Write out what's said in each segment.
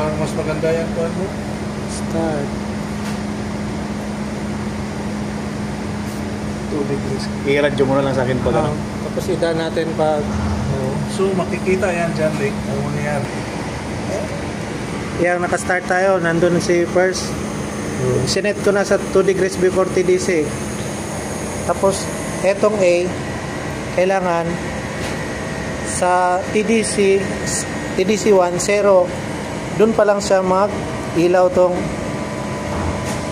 Para mas maganda yan po mo. Start. 2 degrees. I-radyo mo na lang sa akin pag ano. Tapos ida natin pag So makikita yan dyan, Rick. Ano yan? yang naka-start tayo, nandun si first. Sinet ko na sa 2 degrees before TDC. Tapos etong A kailangan sa TDC 1 0 dun pa lang siya mag ilaw tong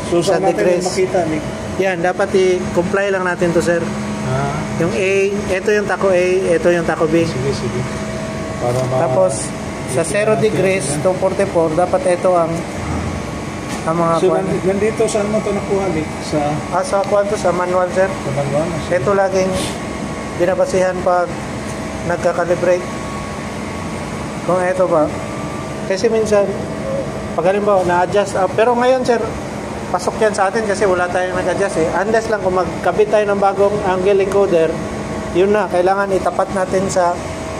So sa saan natin degrees. makita, Rick? Yan, dapat i-comply lang natin to, sir. Yung A, ito yung taco A, ito yung taco B. Sige. Para Tapos sa 0 degrees to 44, dapat ito ang mga So kwan. nandito, saan mo ito nakuha, Rick? Sa kwan to, sa manual, sir. Sa manual? Ito laging binabasihan pag nagka-calibrate. Kung ito ba. Kasi minsan, pag halimbawa, na-adjust up. Pero ngayon, sir, pasok yan sa atin kasi wala tayong nag-adjust eh. Unless lang kung magkabit tayo ng bagong angle encoder, yun na, kailangan itapat natin sa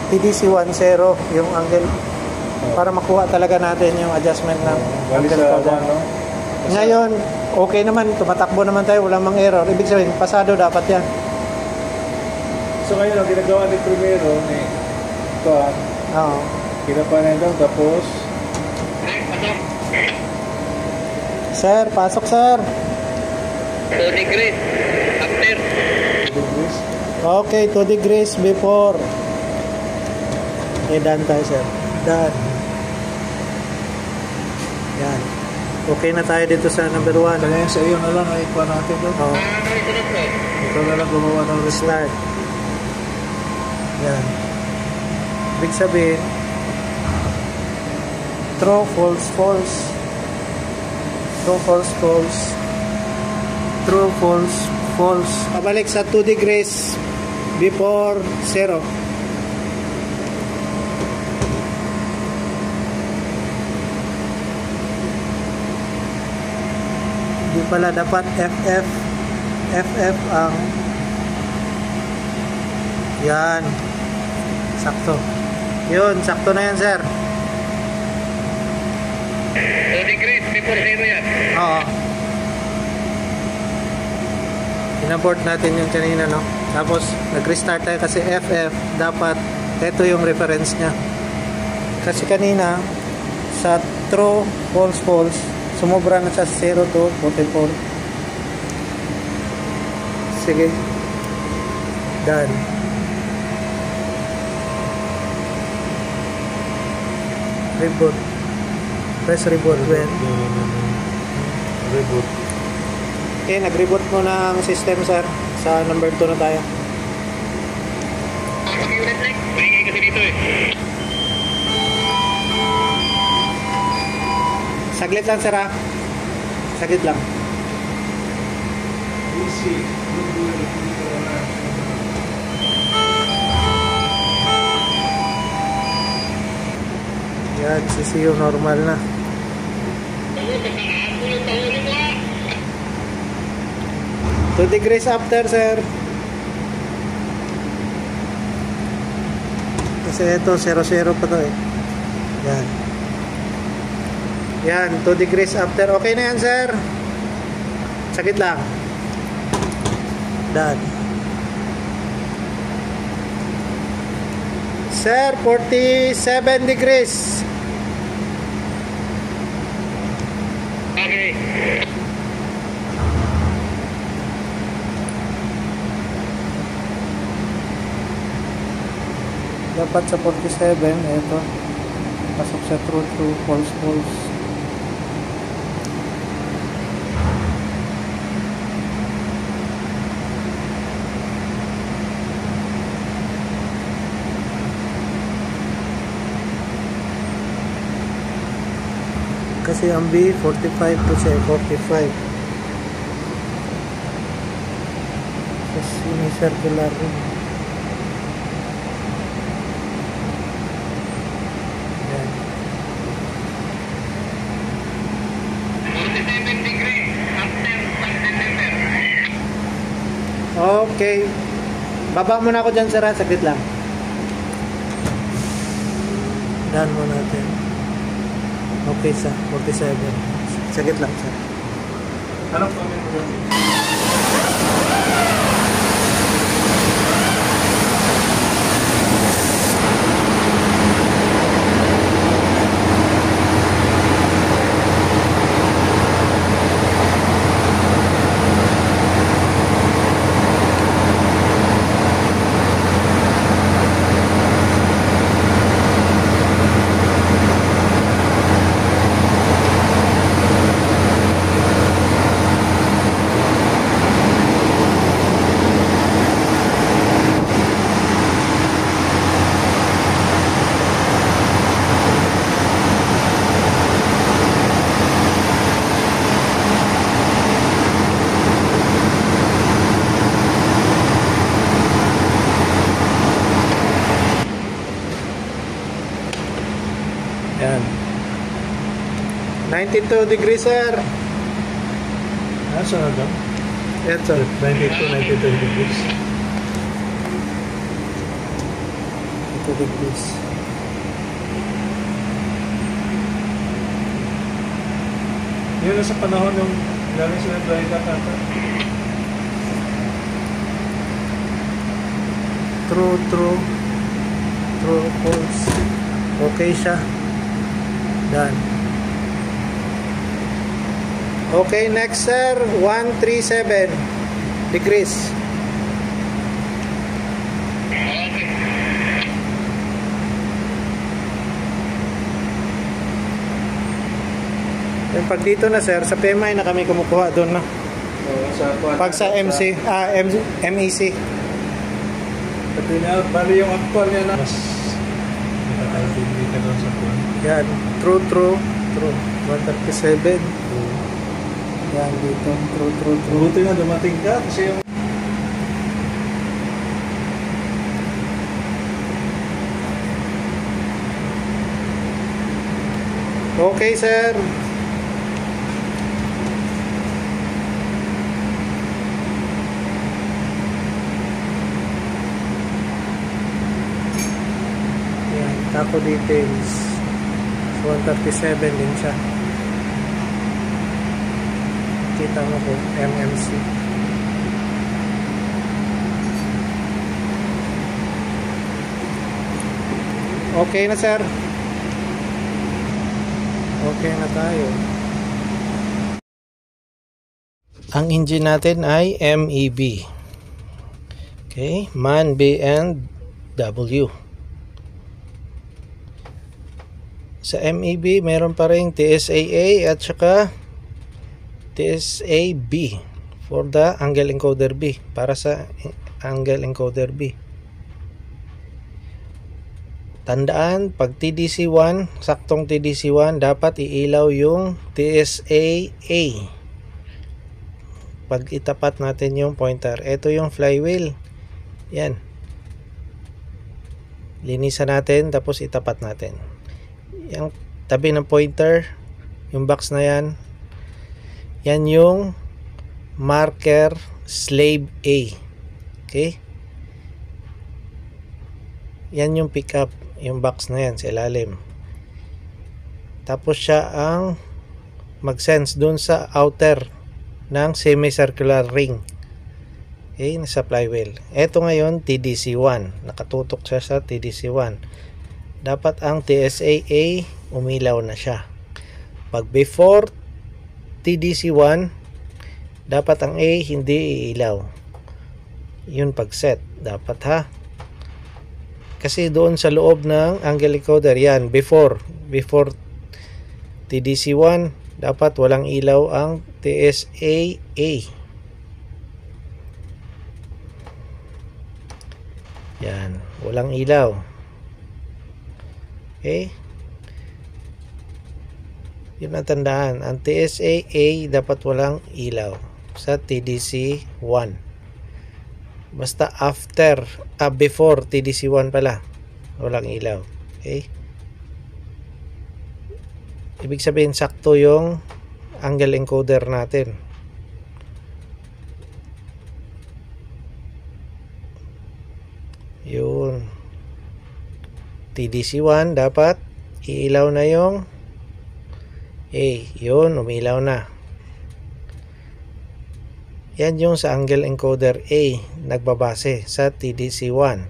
TDC 1.0 yung angle para makuha talaga natin yung adjustment ng angle encoder. Ngayon, okay naman, tumatakbo naman tayo, wala mang error. Ibig sabihin, pasado dapat yan. So ngayon, ang ginagawa ni Primero, ni ito, Oo. kinapanan daw, tapos Sir, pasok, sir. 2 degrees after. 2 degrees. Okay, 2 degrees before. Okay, done tayo, sir. Done. Yan. Okay na tayo dito sa number 1. Kaya sa iyo na lang, ay ikuha natin doon. Oh, Ikaw na lang gumawa ng start. Yan. Ibig sabihin, true, false, false. True, false, false. True, false, false. Pabalik sa 2 degrees before 0. Hindi pala dapat FF. FF ang yan. Sakto. Yun, sakto na yan, sir. 2 degrees before 0 yan. Oo. Inabort natin yung kanina, no? Tapos, nag-restart tayo kasi FF, dapat, ito yung reference niya. Kasi kanina, sa true, false, false, sumobra na sa 0 to 44. Sige. Done. Reboot. Press reboot when. Reboot. Okay, nag-reboot mo na ang system, sir. Sa number 2 na tayo. Pag-unit like, maingay kasi dito eh. Saglit lang, sir, ha? Saglit lang. Easy. Yan, CCU normal na. 2 degrees after, sir. Kasi ito, 0-0 pa to eh. Yan. Yan, 2 degrees after. Okay na yan, sir. Sakit lang. Done. Sir, 47 degrees. Okay. Dapat sa 47, ito. Pasok sa true to false, false. Kasi ang B, 45 to say 45. Kasi may circular rin. Yan. 47 degrees after September. Okay. Baba muna ako dyan, sir. Saglit lang. Daan mo natin. Okay sa 47. Sagit lang sir. Anong comment mo? Yan. 92 degrees sir. Nasa na daw? Yan sir. 92 degrees. 92 degrees. Yun na sa panahon yung galing sila dry dock ata. True false. Okay siya. Done. Okay, next sir, 137 degrees. Then pag dito na sir, sa PMI na kami kumukuha doon na. Pag sa MEC. Pati na, bali yung actual niya na. Mas nakakalitin ka doon sa kuwan. Yan, true. 137. Yan dito, true. Buti na dumating ka kasi yung Okay sir. Yan, taco details. 137 din siya. Kita mo po, MMC. Okay na sir. Okay na tayo. Ang engine natin ay MEB. Okay, MAN, B, and W. Sa MEB, meron pa rin TSAA at saka TSA-B for the angle encoder B, para sa angle encoder B. Tandaan, pag TDC1, saktong TDC1, dapat iilaw yung TSAA. Pag itapat natin yung pointer, ito yung flywheel. Yan. Linisan natin, tapos itapat natin. Yung tabi ng pointer, yung box na yan, yan yung marker slave A. Okay? Yan yung pick up, yung box na yan sa ilalim. Tapos siya ang mag-sense dun sa outer ng semicircular ring. Okay, nasa flywheel. Ito ngayon TDC1, nakatutok siya sa TDC1. Dapat ang TSAA umilaw na siya. Pag before TDC1, dapat ang A hindi iilaw. Yun pag set, dapat ha. Kasi doon sa loob ng angle encoder, yan, before TDC1, dapat walang ilaw ang TSAA. Yan, walang ilaw. Okay? Yun ang tandaan. Ang TSAA dapat walang ilaw sa TDC1. Basta after, before TDC1 pala, walang ilaw. Okay? Ibig sabihin sakto yung angle encoder natin. Yun. TDC1 dapat iilaw na yung A. Yun, umilaw na. Yan yung sa angle encoder A, nagbabase sa TDC1.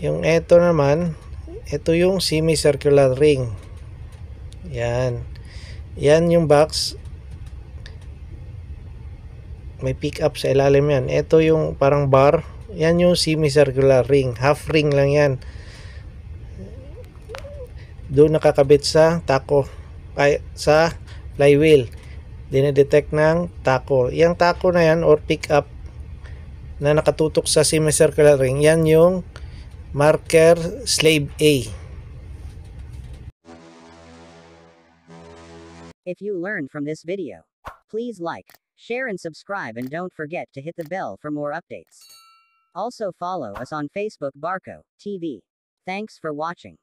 Yung eto naman, ito yung semicircular ring. Yan. Yan yung box. May pick up sa ilalim yan. Ito yung parang bar. Yan yung semicircular ring. Half ring lang yan. Doon nakakabit sa taco. Ay, sa flywheel. Dinedetect ng taco. Yung taco na yan or pick up na nakatutok sa semicircular ring, yan yung marker slave A. If you learned from this video, please like, share and subscribe, and don't forget to hit the bell for more updates. Also follow us on Facebook Barco TV. Thanks for watching.